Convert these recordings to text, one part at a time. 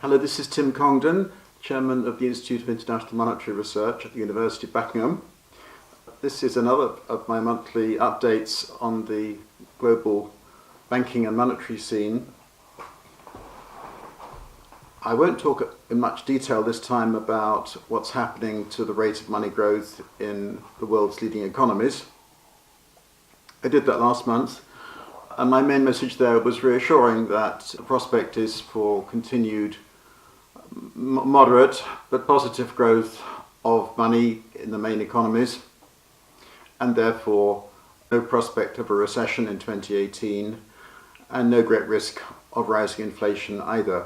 Hello, this is Tim Congdon, Chairman of the Institute of International Monetary Research at the University of Buckingham. This is another of my monthly updates on the global banking and monetary scene. I won't talk in much detail this time about what's happening to the rate of money growth in the world's leading economies. I did that last month, and my main message there was reassuring that the prospect is for continued moderate but positive growth of money in the main economies, and therefore no prospect of a recession in 2018 and no great risk of rising inflation either.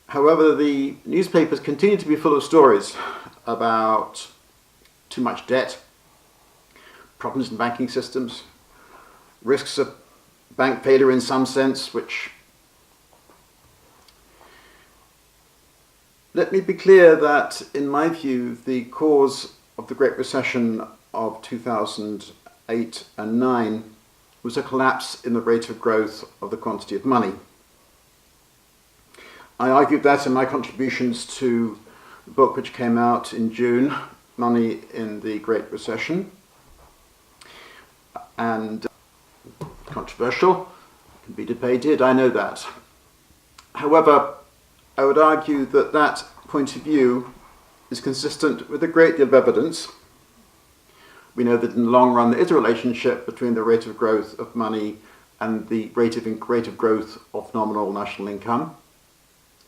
However, the newspapers continue to be full of stories about too much debt, problems in banking systems, risks of bank failure in some sense, which, let me be clear that, in my view, the cause of the Great Recession of 2008 and 9 was a collapse in the rate of growth of the quantity of money. I argued that in my contributions to the book which came out in June, Money in the Great Recession, and controversial, can be debated, I know that. However, I would argue that that point of view is consistent with a great deal of evidence. We know that in the long run there is a relationship between the rate of growth of money and the rate of growth of nominal national income,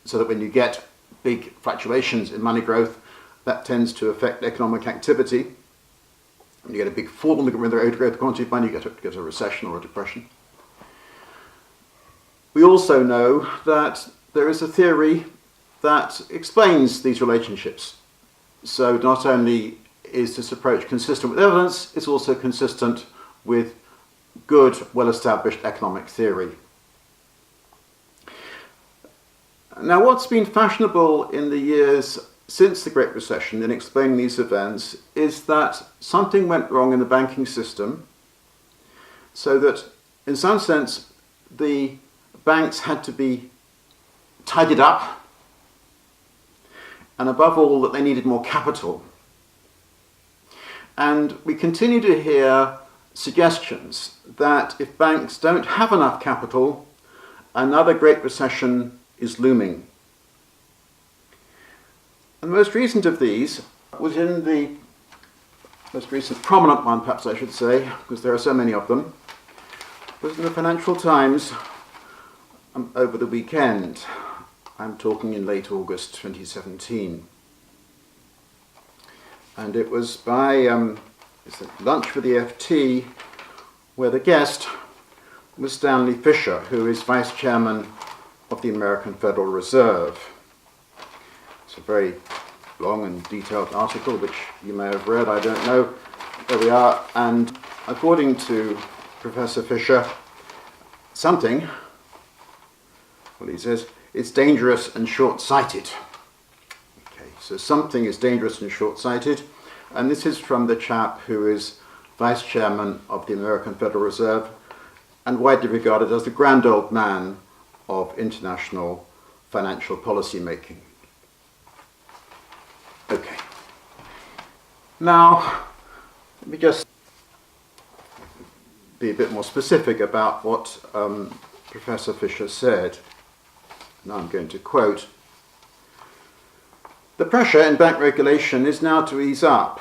so that when you get big fluctuations in money growth, that tends to affect economic activity. When you get a big fall in the rate of growth of quantity of money, you get a recession or a depression. We also know that there is a theory that explains these relationships. So not only is this approach consistent with evidence, it's also consistent with good, well-established economic theory. Now, what's been fashionable in the years since the Great Recession in explaining these events is that something went wrong in the banking system, so that in some sense the banks had to be tidied up, and above all that they needed more capital. And we continue to hear suggestions that if banks don't have enough capital, another Great Recession is looming. And the most recent of these was in the most recent prominent one, perhaps I should say, because there are so many of them, was in the Financial Times over the weekend. I'm talking in late August 2017. And it was by it's a lunch with the FT, where the guest was Stanley Fischer, who is Vice Chairman of the American Federal Reserve. It's a very long and detailed article, which you may have read, I don't know. There we are. And according to Professor Fischer, he says, it's dangerous and short-sighted. Okay, so something is dangerous and short-sighted, and this is from the chap who is Vice Chairman of the American Federal Reserve and widely regarded as the grand old man of international financial policy making. Okay. Now, let me just be a bit more specific about what Professor Fischer said. Now I'm going to quote, "The pressure in bank regulation is now to ease up.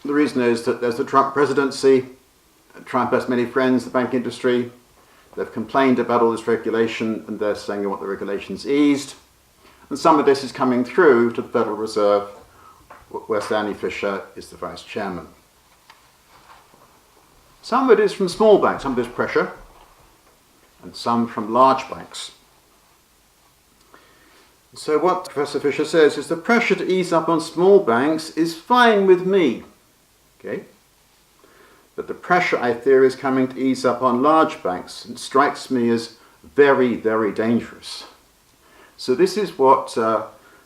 The reason is that there's the Trump presidency. Trump has many friends in the bank industry. They've complained about all this regulation, and they're saying they want the regulations eased. And some of this is coming through to the Federal Reserve, where Stanley Fischer is the vice chairman. Some of it is from small banks, some of this pressure, and some from large banks. So what Professor Fischer says is the pressure to ease up on small banks is fine with me. Okay? But the pressure, I fear, is coming to ease up on large banks and strikes me as very, very dangerous." So this is what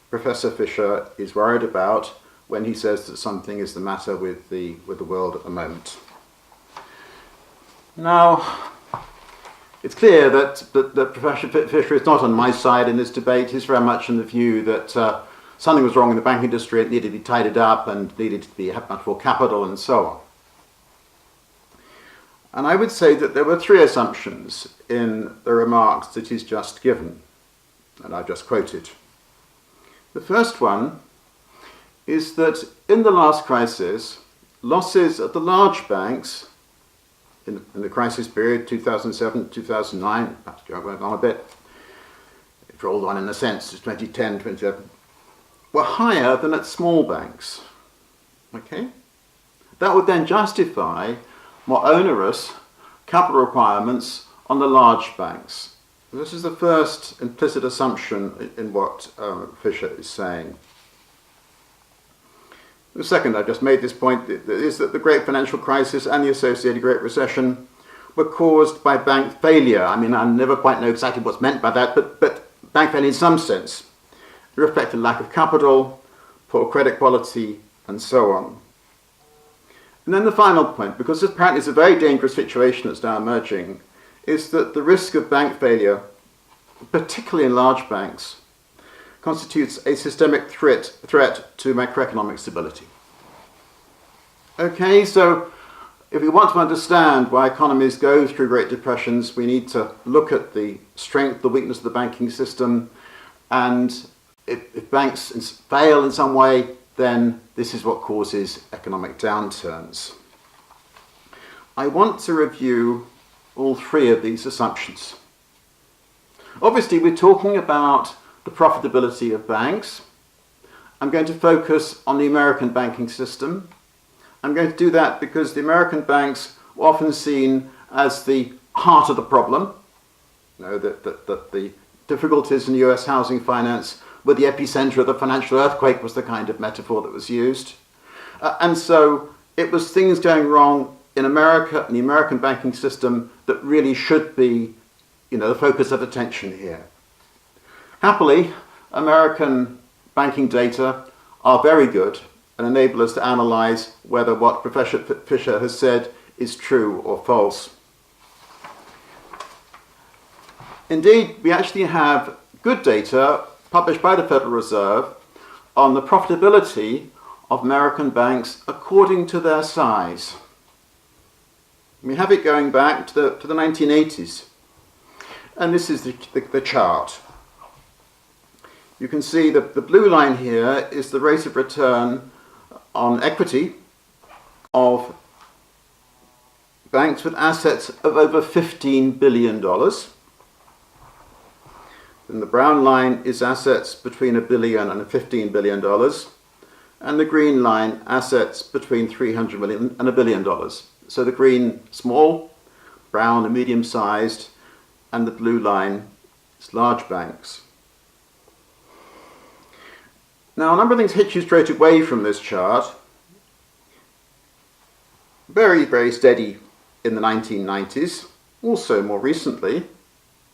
Professor Fischer is worried about when he says that something is the matter with the world at the moment. Now, It's clear that Professor Fischer is not on my side in this debate. He's very much in the view that something was wrong in the banking industry, it needed to be tidied up and needed to have much more capital and so on. And I would say that there were three assumptions in the remarks that he's just given, and I've just quoted. The first one is that in the last crisis, losses at the large banks in the crisis period, 2007, 2009, perhaps going on a bit, it rolled on in a sense to 2010, 2011, were higher than at small banks. Okay? That would then justify more onerous capital requirements on the large banks. This is the first implicit assumption in what Fischer is saying. The second, I've just made this point, is that the Great Financial Crisis and the associated Great Recession were caused by bank failure. I mean, I never quite know exactly what's meant by that, but bank failure in some sense. It reflected lack of capital, poor credit quality, and so on. And then the final point, because this apparently is a very dangerous situation that's now emerging, is that the risk of bank failure, particularly in large banks, constitutes a systemic threat to macroeconomic stability. Okay, so if we want to understand why economies go through Great Depressions, we need to look at the strength, the weakness of the banking system, and if banks fail in some way, then this is what causes economic downturns. I want to review all three of these assumptions. Obviously, we're talking about the profitability of banks. I'm going to focus on the American banking system. I'm going to do that because the American banks were often seen as the heart of the problem. You know, that the difficulties in US housing finance were the epicenter of the financial earthquake was the kind of metaphor that was used. And so it was things going wrong in America and the American banking system that really should be, the focus of attention here. Happily, American banking data are very good and enable us to analyze whether what Professor Fischer has said is true or false. Indeed, we actually have good data published by the Federal Reserve on the profitability of American banks according to their size. We have it going back to the 1980s. And this is the chart. You can see that the blue line here is the rate of return on equity of banks with assets of over $15 billion. Then the brown line is assets between $1 billion and $15 billion. And the green line, assets between $300 million and $1 billion. So the green, small, brown, and medium-sized, and the blue line is large banks. Now, a number of things hit you straight away from this chart. Very, very steady in the 1990s, also more recently,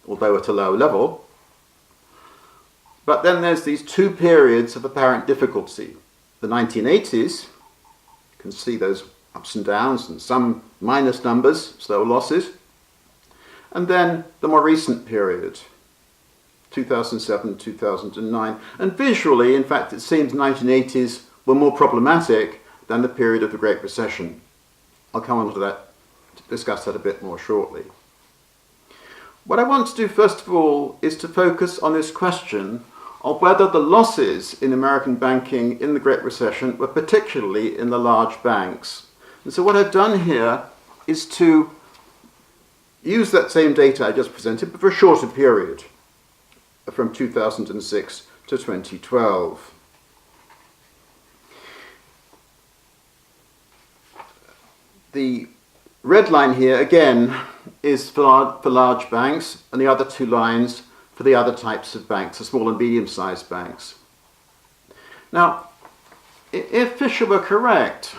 although at a low level. But then there's these two periods of apparent difficulty. The 1980s, you can see those ups and downs and some minus numbers, slow losses. And then the more recent period, 2007, 2009. And visually, in fact, it seems the 1980s were more problematic than the period of the Great Recession. I'll come on to that, to discuss that a bit more shortly. What I want to do, first of all, is to focus on this question of whether the losses in American banking in the Great Recession were particularly in the large banks. And so what I've done here is to use that same data I just presented, but for a shorter period, from 2006 to 2012. The red line here, again, is for large banks, and the other two lines for the other types of banks, the small and medium-sized banks. Now, if Fischer were correct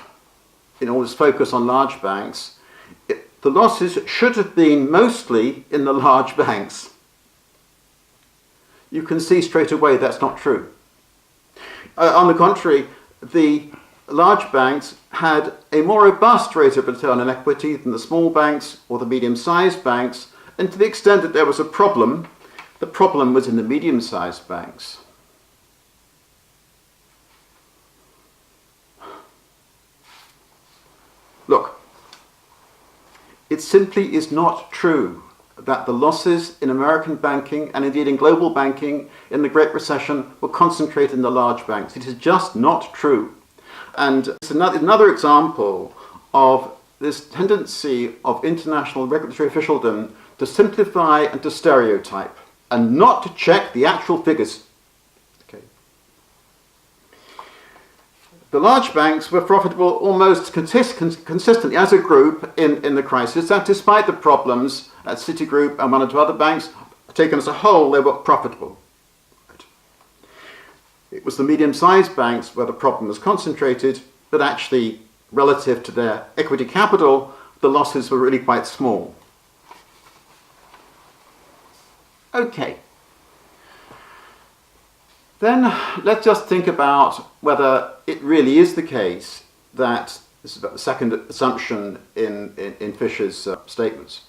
in all his focus on large banks, the losses should have been mostly in the large banks. You can see straight away that's not true. On the contrary, the large banks had a more robust rate of return on equity than the small banks or the medium-sized banks, And to the extent that there was a problem, the problem was in the medium-sized banks. Look, it simply is not true that the losses in American banking and indeed in global banking in the Great Recession were concentrated in the large banks. It is just not true. And it's another example of this tendency of international regulatory officialdom to simplify and to stereotype and not to check the actual figures. Okay. The large banks were profitable almost consistently as a group in the crisis, and despite the problems at Citigroup and one or two other banks, taken as a whole, they were profitable. It was the medium-sized banks where the problem was concentrated, but actually, relative to their equity capital, the losses were really quite small. Okay. Then let's just think about whether it really is the case that, this is about the second assumption in Fischer's statements,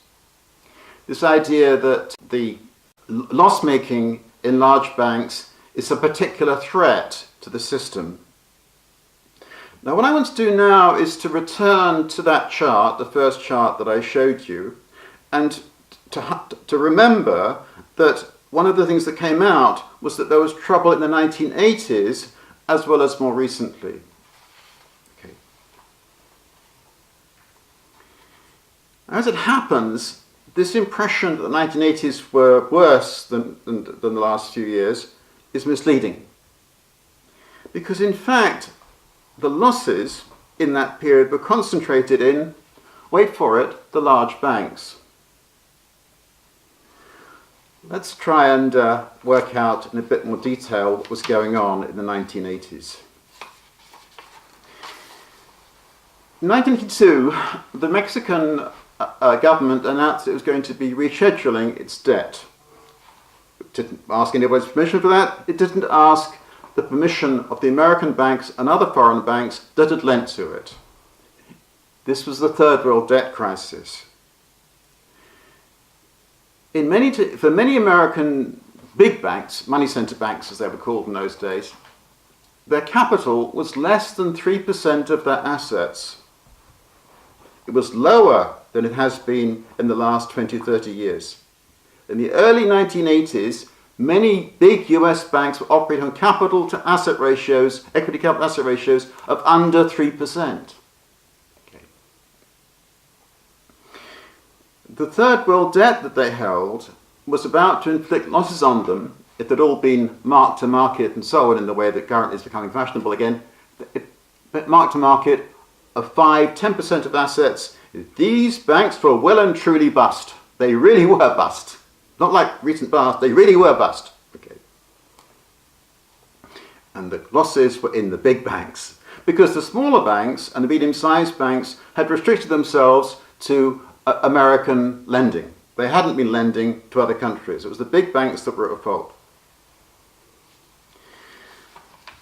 this idea that the loss-making in large banks is a particular threat to the system. Now, what I want to do now is to return to that chart, the first chart that I showed you, and to remember that one of the things that came out was that there was trouble in the 1980s as well as more recently. Okay. As it happens, this impression that the 1980s were worse than the last few years is misleading. Because in fact, the losses in that period were concentrated in, wait for it, the large banks. Let's try and work out in a bit more detail what was going on in the 1980s. In 1982, the Mexican government announced it was going to be rescheduling its debt. It didn't ask anybody's permission for that. It didn't ask the permission of the American banks and other foreign banks that had lent to it. This was the third world debt crisis. For many American big banks, money center banks as they were called in those days, their capital was less than 3% of their assets. It was lower than it has been in the last 20, 30 years. In the early 1980s, many big US banks were operating on capital to asset ratios, equity capital asset ratios of under 3%. Okay. The third world debt that they held was about to inflict losses on them if they'd all been marked to market and so on in the way that currently is becoming fashionable again. Marked to market of 5-10% of assets. These banks were well and truly bust. They really were bust. Not like recent past, they really were bust. Okay. And the losses were in the big banks, because the smaller banks and the medium-sized banks had restricted themselves to American lending. They hadn't been lending to other countries. It was the big banks that were at fault.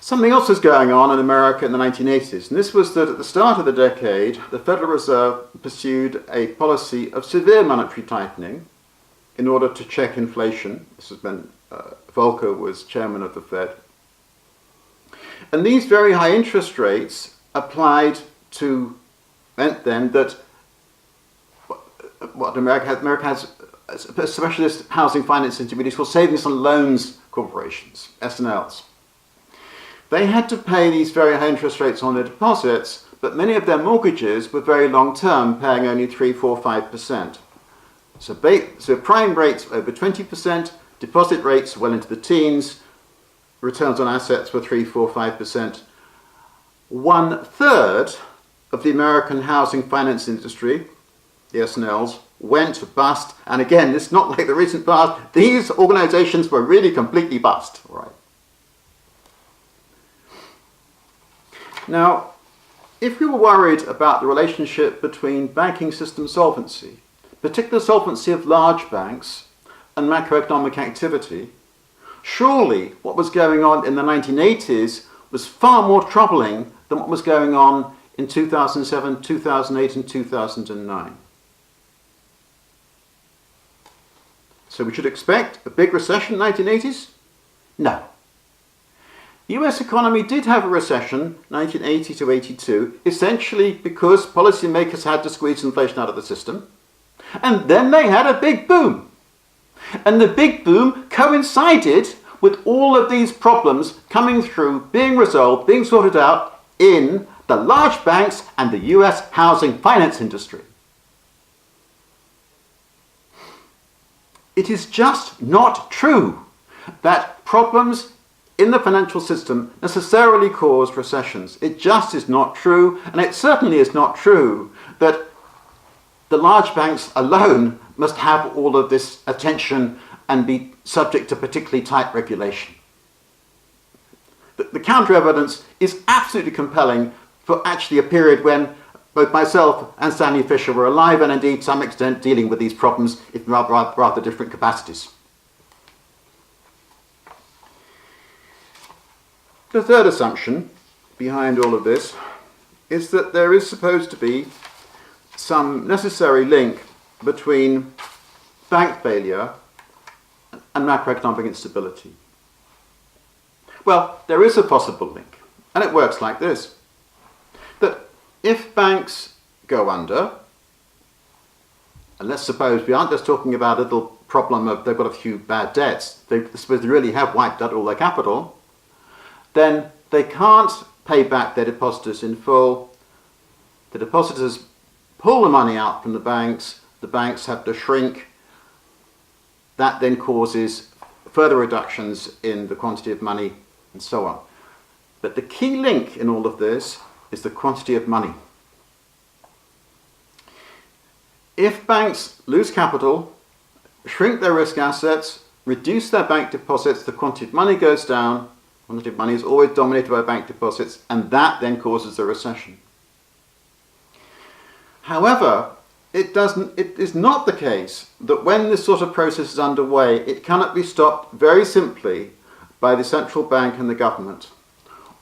Something else was going on in America in the 1980s, and this was that at the start of the decade, the Federal Reserve pursued a policy of severe monetary tightening in order to check inflation. This has been, Volcker was chairman of the Fed. And these very high interest rates applied to, meant then that what America has a specialist housing finance intermediaries called savings and loans corporations, S&Ls. They had to pay these very high interest rates on their deposits, but many of their mortgages were very long-term, paying only 3, 4, 5%. So prime rates over 20%, deposit rates well into the teens, returns on assets were 3, 4, 5%. 1/3 of the American housing finance industry, the S&Ls, went bust. And again, it's not like the recent past. These organizations were really completely bust. All right. Now, if we were worried about the relationship between banking system solvency, particular solvency of large banks, and macroeconomic activity, surely what was going on in the 1980s was far more troubling than what was going on in 2007, 2008, and 2009. So we should expect a big recession in the 1980s? No. The US economy did have a recession, 1980 to 82, essentially because policymakers had to squeeze inflation out of the system. And then they had a big boom. And the big boom coincided with all of these problems coming through, being resolved, being sorted out in the large banks and the US housing finance industry. It is just not true that problems in the financial system necessarily cause recessions. It just is not true, and it certainly is not true that the large banks alone must have all of this attention and be subject to particularly tight regulation. The counter-evidence is absolutely compelling for actually a period when both myself and Stanley Fischer were alive and indeed to some extent dealing with these problems in rather different capacities. The third assumption behind all of this is that there is supposed to be some necessary link between bank failure and macroeconomic instability. Well, there is a possible link, and it works like this. That if banks go under, and let's suppose we aren't just talking about a little problem of they've got a few bad debts, they suppose they really have wiped out all their capital, then they can't pay back their depositors in full. The depositors pull the money out from the banks have to shrink. That then causes further reductions in the quantity of money and so on. But the key link in all of this is the quantity of money. If banks lose capital, shrink their risk assets, reduce their bank deposits, the quantity of money goes down. Quantity of money is always dominated by bank deposits, and that then causes a recession. However, it is not the case that when this sort of process is underway, it cannot be stopped very simply by the central bank and the government.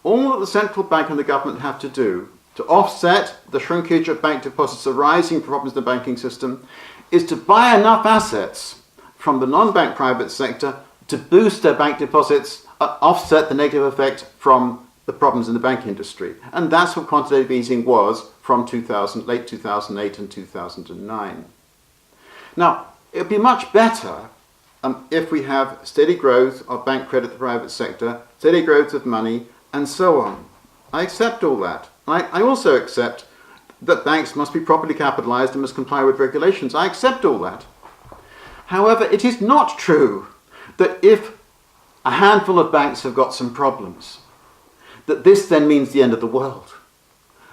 All that the central bank and the government have to do to offset the shrinkage of bank deposits arising from problems in the banking system is to buy enough assets from the non-bank private sector to boost their bank deposits, offset the negative effect from the problems in the banking industry. And that's what quantitative easing was from late 2008 and 2009. Now, it would be much better if we have steady growth of bank credit to the private sector, steady growth of money, and so on. I accept all that. I also accept that banks must be properly capitalized and must comply with regulations. I accept all that. However, it is not true that if a handful of banks have got some problems, that this then means the end of the world.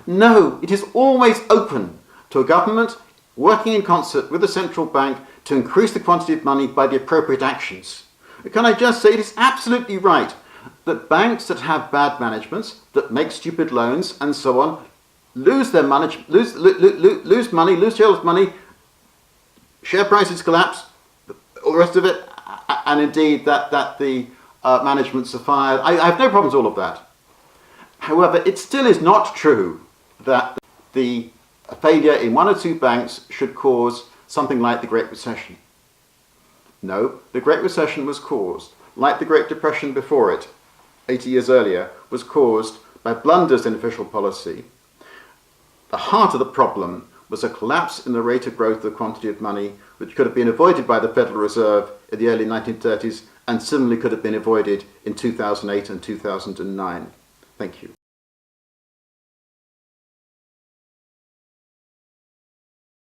No, it is always open to a government working in concert with the central bank to increase the quantity of money by the appropriate actions. Can I just say it is absolutely right that banks that have bad managements, that make stupid loans and so on, lose their money, lose shareholders' money, share prices collapse, all the rest of it, and indeed that the managements are fired. I have no problems with all of that. However, it still is not true that the failure in one or two banks should cause something like the Great Recession. No, the Great Recession was caused, like the Great Depression before it, 80 years earlier, was caused by blunders in official policy. The heart of the problem was a collapse in the rate of growth of the quantity of money, which could have been avoided by the Federal Reserve in the early 1930s and similarly could have been avoided in 2008 and 2009. Thank you.